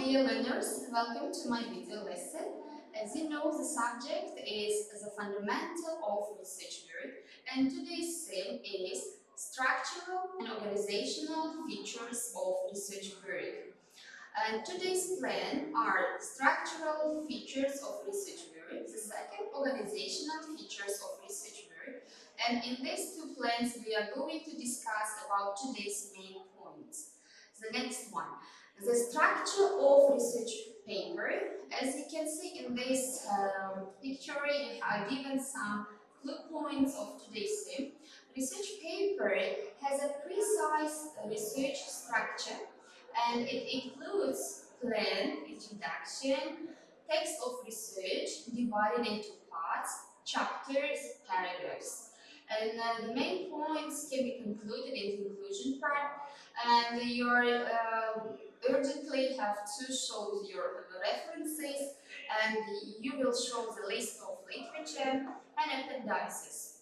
dear learners, welcome to my video lesson. As you know, the subject is the fundamental of research work, and today's theme is structural and organizational features of research work. And today's plan are structural features of research work, the second organizational features of research work, and in these two plans we are going to discuss about today's main points. The next one, the structure of research paper. As you can see in this picture, you have given some clue points of today's theme. Research paper has a precise research structure, and it includes plan, introduction, text of research divided into parts, chapters, paragraphs. And the main points can be concluded in the conclusion part, and you urgently have to show your references, and you will show the list of literature and appendices.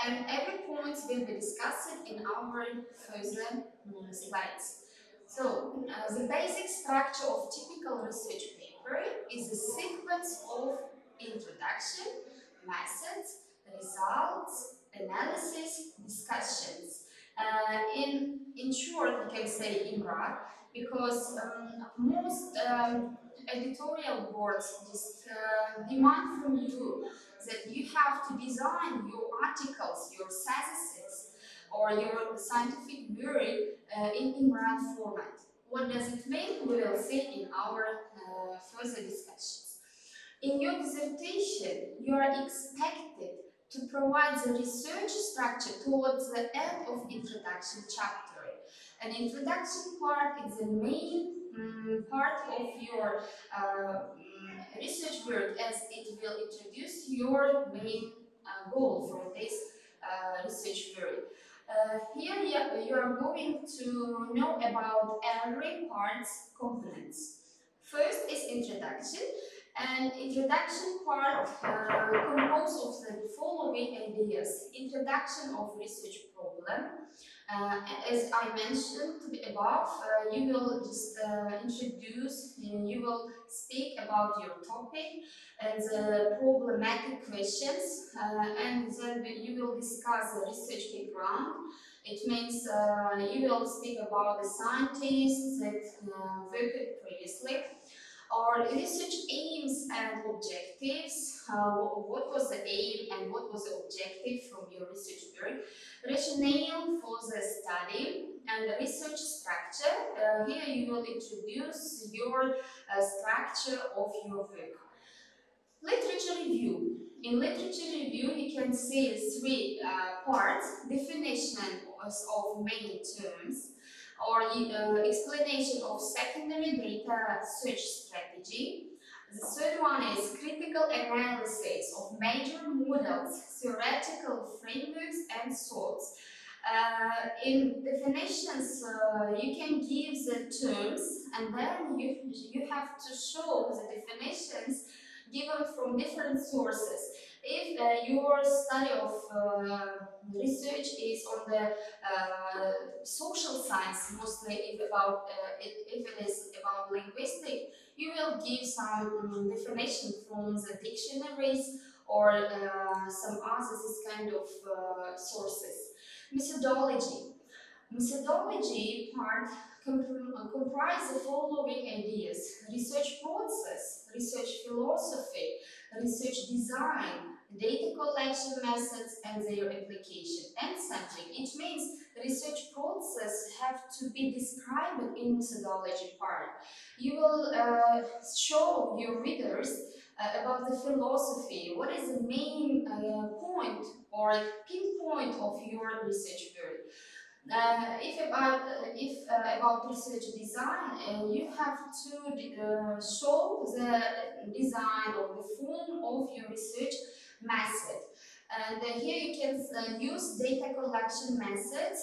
And every point will be discussed in our further slides. So, the basic structure of typical research paper is a sequence of introduction, methods, results, analysis, discussions. In short, we can say in broad, because most editorial boards demand from you that you have to design your articles, your theses, or your scientific work in broad format. What does it mean? We will see in our further discussions. In your dissertation, you are expected to provide the research structure towards the end of introduction chapter. An introduction part is the main part of your research work, as it will introduce your main goal from this research work. Here you are going to know about every part's components. First is introduction. And introduction part composed of the following ideas. Introduction of research problem. As I mentioned above, you will just introduce, you will speak about your topic and the problematic questions, and then you will discuss the research background. It means you will speak about the scientists that worked previously, or research aims and objectives. What was the aim and what was the objective from your research work? Rationale for the study and the research structure. Here you will introduce your structure of your work. Literature review. In literature review, you can see three parts: definition of main terms, or explanation of secondary data search strategy. The third one is critical analysis of major models, theoretical frameworks, and thoughts. In definitions, you can give the terms, and then you have to show the definitions given from different sources. If your study of research is on the social science, mostly if it is about linguistics, you will give some definition from the dictionaries or some other this kind of sources. Methodology. Methodology part comprise the following ideas: research process, research philosophy, research design, data collection methods and their application, and sampling. It means research process have to be described in methodology part. You will show your readers about the philosophy, what is the main point or pinpoint of your research work. If about research design, you have to show the design or the form of your research method. And here you can use data collection methods.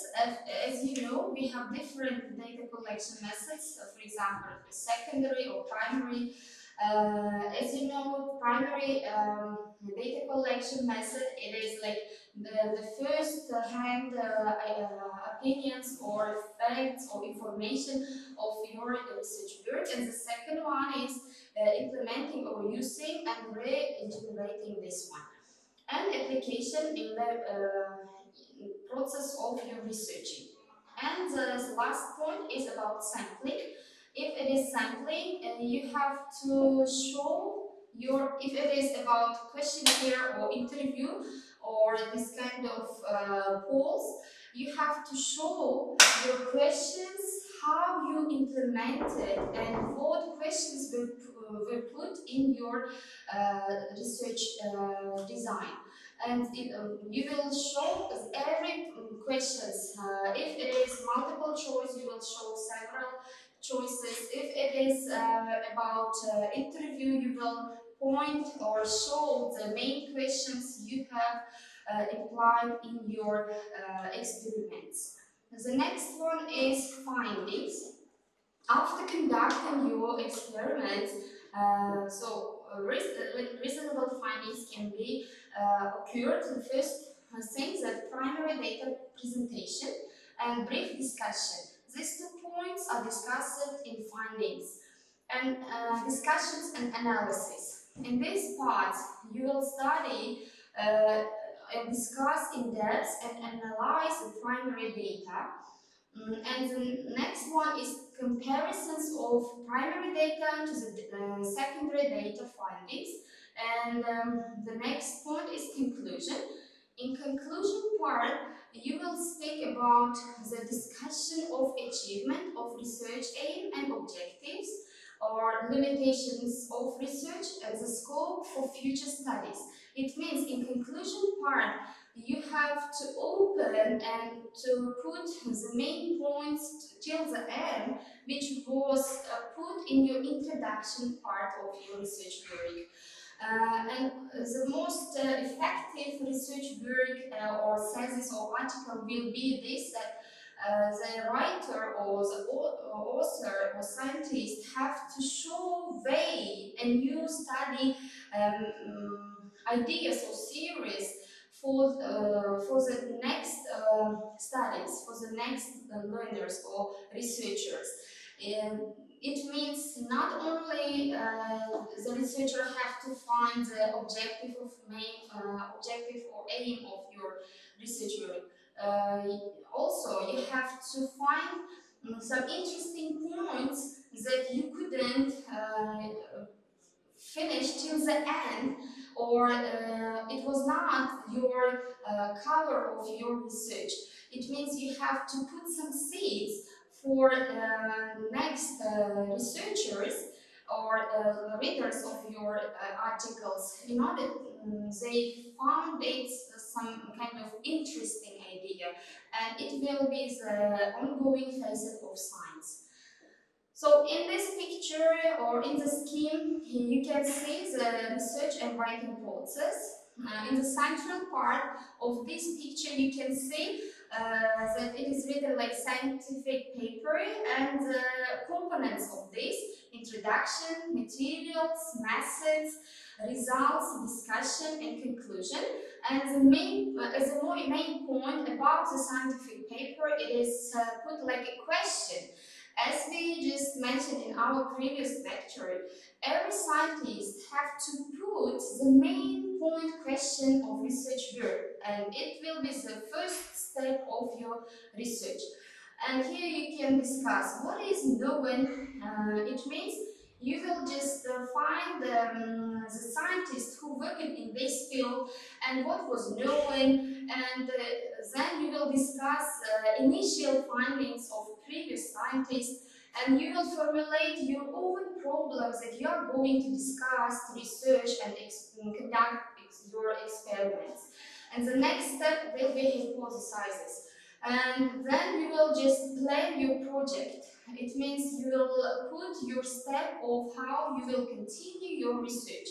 As you know, we have different data collection methods, for example, secondary or primary. As you know, primary data collection method, it is like the first hand opinions or facts or information of your research work, and the second one is implementing or using and regenerating this one, and application in the process of your researching. And the last point is about sampling. If it is sampling, you have to show your, if it is about questionnaire or interview or this kind of polls, you have to show your questions, how you implemented and what questions were put in your research design. And you will show every questions. If it is multiple choice, you will show several choices. If it is about interview, you will point or show the main questions you have applied in your experiments. The next one is findings. After conducting your experiment, reasonable findings can be occurred. The first thing that primary data presentation and brief discussion. These 2 points are discussed in findings and discussions and analysis. In this part, you will study and discuss in depth and analyze the primary data. And the next one is comparisons of primary data to the secondary data findings. And the next point is conclusion. In conclusion part, you will speak about the discussion of achievement of research aim and objectives, or limitations of research and the scope for future studies. It means in conclusion part, you have to open and to put the main points till the end, which was put in your introduction part of your research work. And the most effective research work or thesis or article will be this, that the writer or the author or scientist have to show way a new study ideas or theories for the next studies, for the next learners or researchers. It means not only the researcher have to find the objective of main objective or aim of your research work. Also, you have to find some interesting points that you couldn't finish till the end, or it was not your cover of your research. It means you have to put some seeds for next researchers or readers of your articles, in order they found it some kind of interesting idea, and it will be the ongoing phase of science. So in this picture or in the scheme, you can see the research and writing process. In the central part of this picture, you can see that it is written like scientific paper, and the components of this: introduction, materials, methods, results, discussion, and conclusion. And the main point about the scientific paper, it is put like a question. As we just mentioned in our previous lecture, every scientist have to put the main point question of research work, and it will be the first step of your research. And here you can discuss what is known. It means you will just find the scientists who worked in this field and what was known, and then you will discuss initial findings of previous scientists, and you will formulate your own problems that you are going to discuss, research, and conduct your experiments. And the next step will be hypothesizes. And then you will just plan your project. It means you will put your step of how you will continue your research.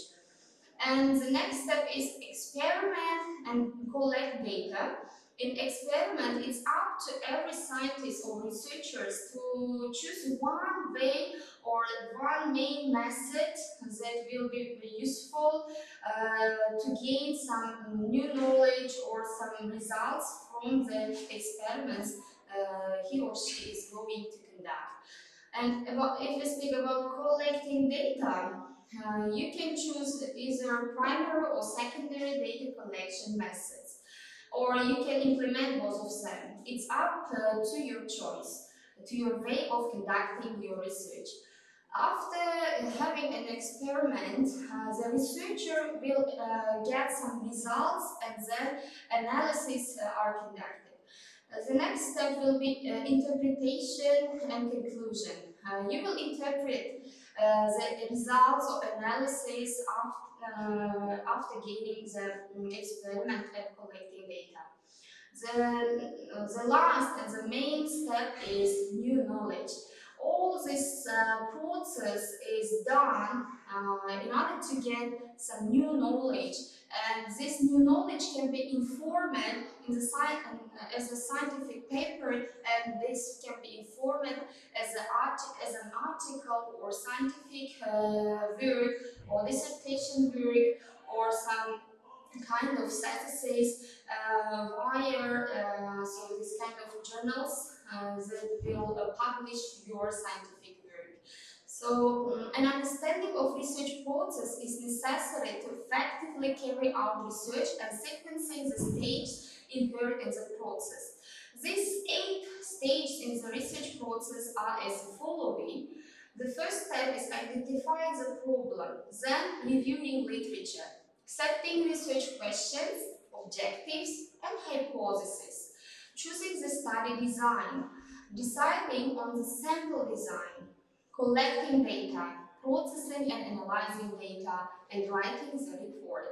And the next step is experiment and collect data. In experiment, it's up to every scientist or researchers to choose one way or one main method that will be useful to gain some new knowledge or some results from the experiments he or she is going to conduct. And if we speak about collecting data, you can choose either primary or secondary data collection methods, or you can implement both of them. It's up to your choice, to your way of conducting your research. After having an experiment, the researcher will get some results and then analysis are conducted. The next step will be interpretation and conclusion. You will interpret the results of analysis after gaining the experiment and collecting data. The last and the main step is new knowledge. All this process is done in order to get some new knowledge, and this new knowledge can be informed in the as a scientific paper, and this can be informed as an article or scientific work or dissertation work or some kind of statistics so this kind of journals that will publish your scientific work. So an understanding of research process is necessary to effectively carry out research and sequencing the stages inherent in the process. These 8 stages in the research process are as following. The first step is identifying the problem, then reviewing literature, setting research questions, objectives, and hypotheses, choosing the study design, deciding on the sample design, collecting data, processing and analyzing data, and writing the report.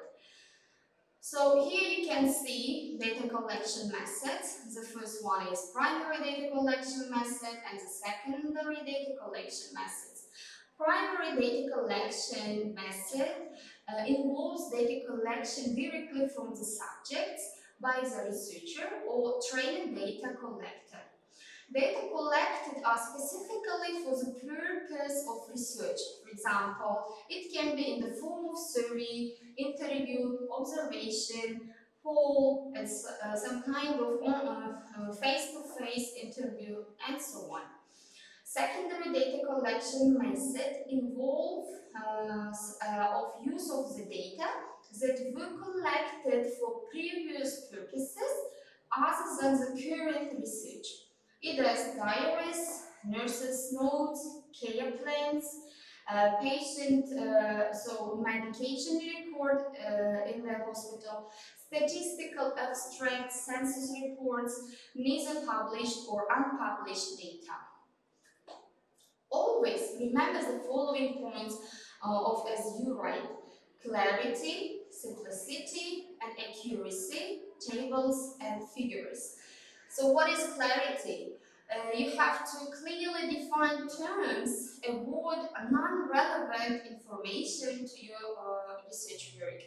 So here you can see data collection methods. The first one is primary data collection method and the secondary data collection methods. Primary data collection method involves data collection directly from the subjects by the researcher or trained data collector. Data collected are specifically for the purpose of research. For example, it can be in the form of survey, interview, observation, poll, and some kind of face-to-face interview, and so on. Secondary data collection method involve of use of the data that were collected for previous purposes other than the current research. Either as diaries, nurses' notes, care plans, patient so medication record in the hospital, statistical abstracts, census reports, neither published or unpublished data. Always remember the following points of as you write: clarity, simplicity, and accuracy, tables and figures. So what is clarity? You have to clearly define terms, avoid non-relevant information to your research work.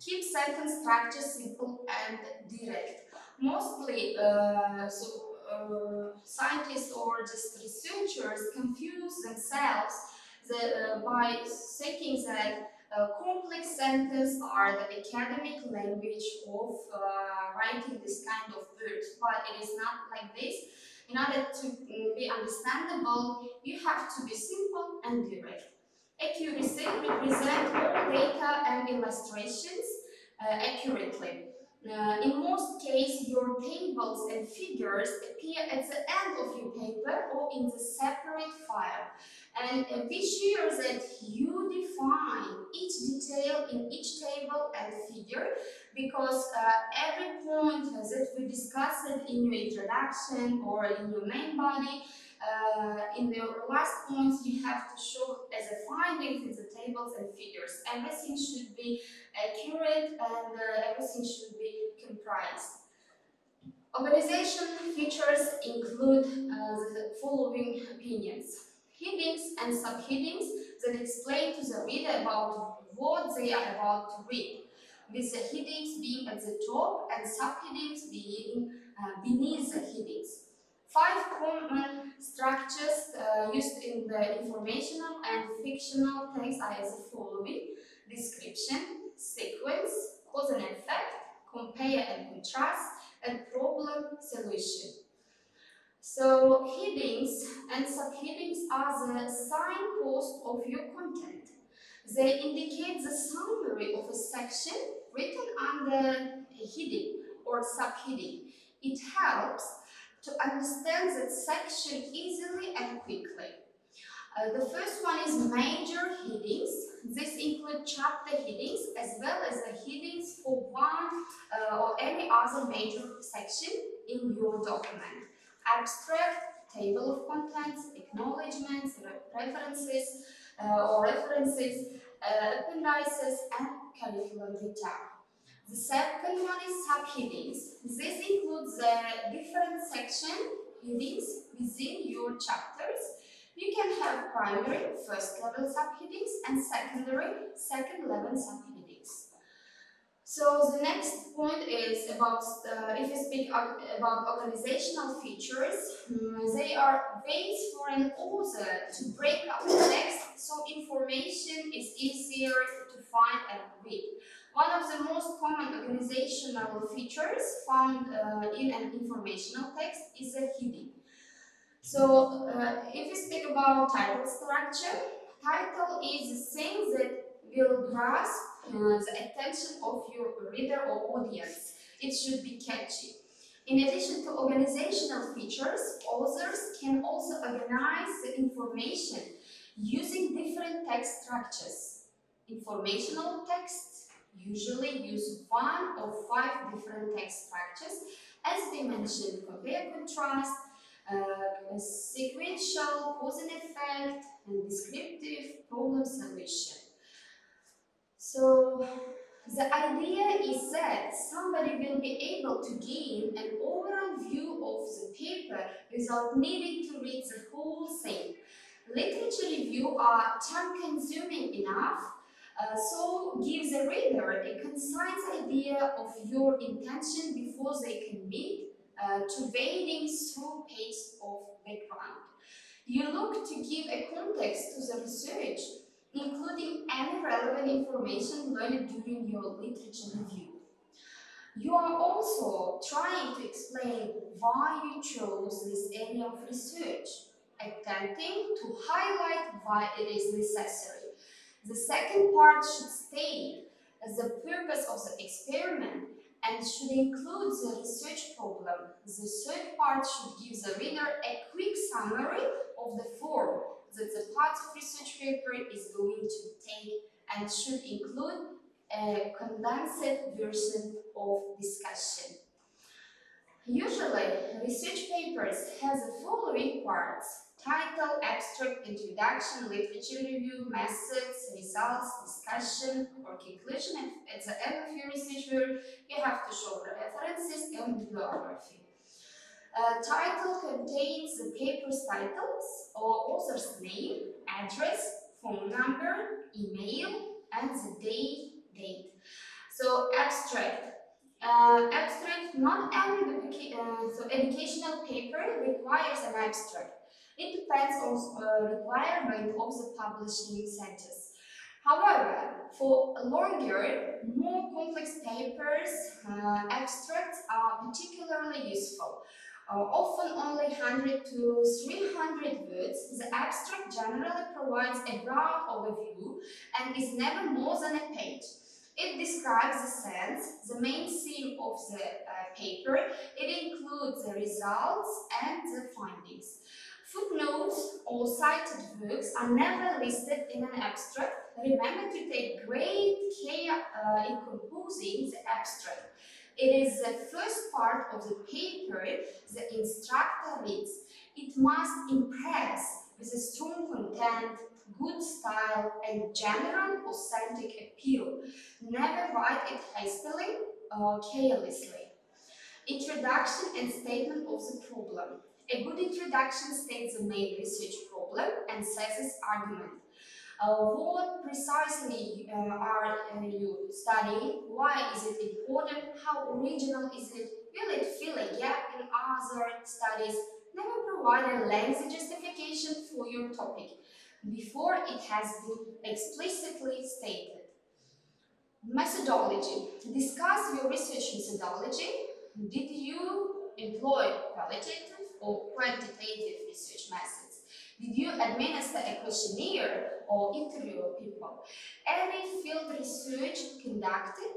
Keep sentence structure simple and direct. Mostly, scientists or just researchers confuse themselves by thinking that complex sentences are the academic language of writing this kind of words, but it is not like this. In order to be understandable, you have to be simple and direct. Accuracy represents all data and illustrations accurately. In most cases, your tables and figures appear at the end of your paper or in the separate file. And be sure that you define each detail in each table and figure, because every point that we discussed in your introduction or in your main body, in the last points you have to show as a findings in the tables and figures. Everything should be accurate and everything should be comprised. Organization features include the following opinions: headings and subheadings that explain to the reader about what they are about to read. with the headings being at the top and subheadings being beneath the headings. 5 common structures used in the informational and fictional text are as the following: description, sequence, cause and effect, compare and contrast, and problem solution. So headings and subheadings are the signpost of your content. They indicate the summary of a section written under a heading or subheading. It helps to understand that section easily and quickly. The first one is major headings. This includes chapter headings as well as the headings for one or any other major section in your document. Abstract, table of contents, acknowledgements, references, appendices, and curriculum data. The second one is subheadings. This includes the different section headings within your chapters. You can have primary, first level subheadings and secondary, second level subheadings. So the next point is about, if you speak about organizational features, they are ways for an author to break up the text so information is easier to find and read. One of the most common organizational features found in an informational text is a heading. So, if we speak about title structure, title is the thing that will grasp the attention of your reader or audience. It should be catchy. In addition to organizational features, authors can also organize the information using different text structures. Informational texts usually use 1 or 5 different text structures, as we mentioned: compare, contrast, sequential, cause and effect, and descriptive, problem solution. So the idea is that somebody will be able to gain an overall view of the paper without needing to read the whole thing. Literature reviews are time-consuming enough, so give the reader a concise idea of your intention before they can meet to wading through pages of background. You look to give a context to the research, including any relevant information learned during your literature review. You are also trying to explain why you chose this area of research, attempting to highlight why it is necessary. The second part should state the purpose of the experiment and should include the research problem. The third part should give the reader a quick summary of the form that the part of research paper is going to take and should include a condensed version of discussion. Usually, research papers have the following parts: title, abstract, introduction, literature review, methods, results, discussion, or conclusion. And at the end of your research work, you have to show references and bibliography. Title contains the paper's titles or author's name, address, phone number, email, and the date. So abstract. Not every educational paper requires an abstract. It depends on the requirement of the publishing centers. However, for longer, more complex papers, abstracts are particularly useful. Often only 100 to 300 words, the abstract generally provides a broad overview and is never more than a page. It describes the sense, the main theme of the paper. It includes the results and the findings. Footnotes or cited works are never listed in an abstract. Remember to take great care in composing the abstract. It is the first part of the paper the instructor reads. It must impress with a strong content, good style, and general authentic appeal. Never write it hastily or carelessly. Introduction and statement of the problem. A good introduction states the main research problem and says its argument. What precisely are you studying? Why is it important? How original is it? Will it fill a gap in other studies? Never provide a lengthy justification for your topic before it has been explicitly stated. Methodology. Discuss your research methodology. Did you employ qualitative or quantitative research methods? Did you administer a questionnaire or interview people? Any field research conducted?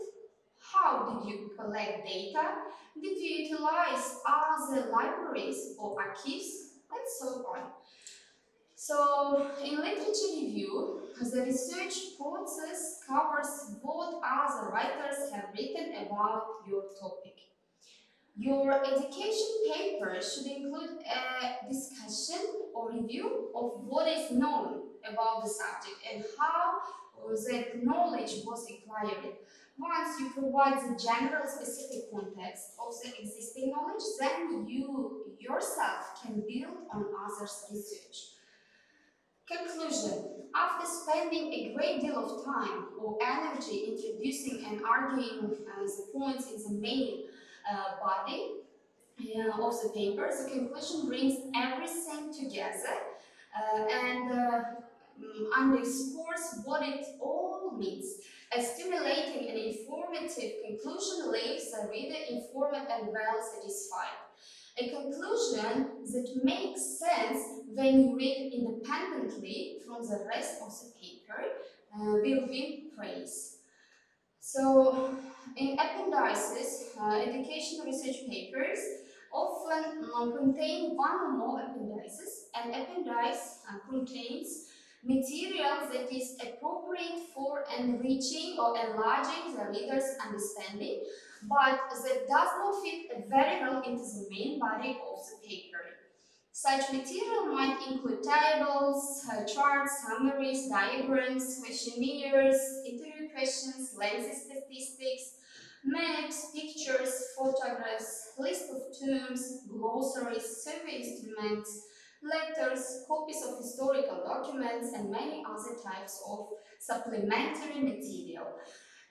How did you collect data? Did you utilize other libraries or archives? And so on. So, in literature review, the research process covers what other writers have written about your topic. Your education paper should include a discussion or review of what is known about the subject and how that knowledge was acquired. Once you provide the general specific context of the existing knowledge, then you yourself can build on others' research. Conclusion. After spending a great deal of time or energy introducing and arguing the points in the main body of the paper, the conclusion brings everything together and underscores what it all means. A stimulating and informative conclusion leaves the reader informed and well satisfied. A conclusion that makes sense when you read independently from the rest of the paper will win praise. So, in appendices, educational research papers often contain one or more appendices. An appendix contains material that is appropriate for enriching or enlarging the reader's understanding, but that does not fit very well into the main body of the paper. Such material might include tables, charts, summaries, diagrams, questionnaires, interview questions, lengthy statistics, maps, pictures, photographs, list of terms, glossaries, survey instruments, letters, copies of historical documents, and many other types of supplementary material.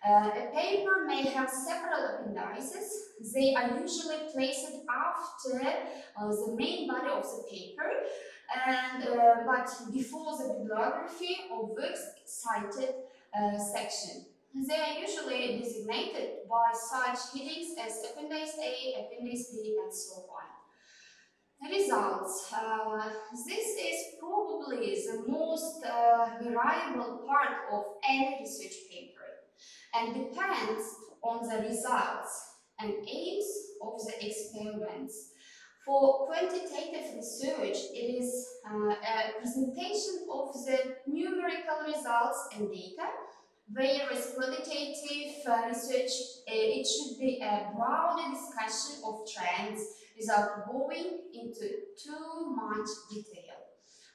A paper may have several appendices. They are usually placed after the main body of the paper, but before the bibliography or works cited section. They are usually designated by such headings as Appendix A, Appendix B, and so on. Results. This is probably the most variable part of any research paper and depends on the results and aims of the experiments. For quantitative research, it is a presentation of the numerical results and data, whereas qualitative research, it should be a broader discussion of trends without going into too much detail.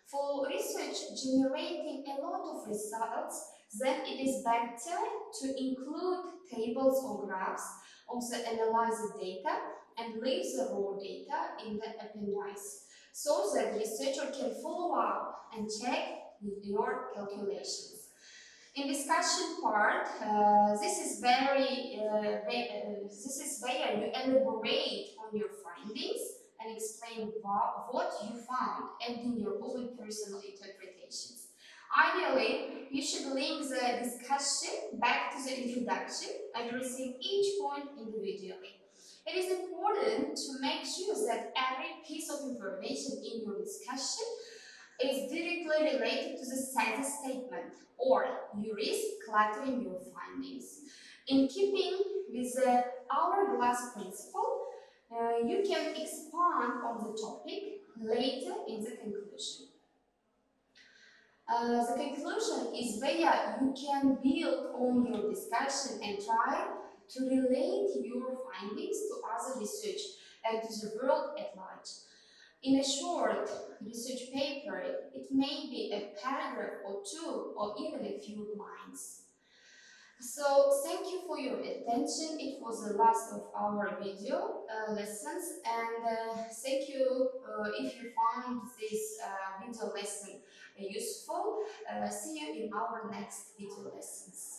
For research generating a lot of results, then it is better to include tables or graphs of the analyzed data and leave the raw data in the appendix, so that the researcher can follow up and check your calculations. In discussion part, this is where you elaborate on your findings and explain what you found, adding your own personal interpretations. Ideally, you should link the discussion back to the introduction, addressing each point individually. It is important to make sure that every piece of information in your discussion is directly related to the thesis statement, or you risk cluttering your findings. In keeping with the hourglass principle, you can expand on the topic later in the conclusion. The conclusion is where you can build on your discussion and try to relate your findings to other research and to the world at large. In a short research paper, it may be a paragraph or two or even a few lines. So thank you for your attention. It was the last of our video lessons, and thank you if you found this video lesson useful. See you in our next video lessons.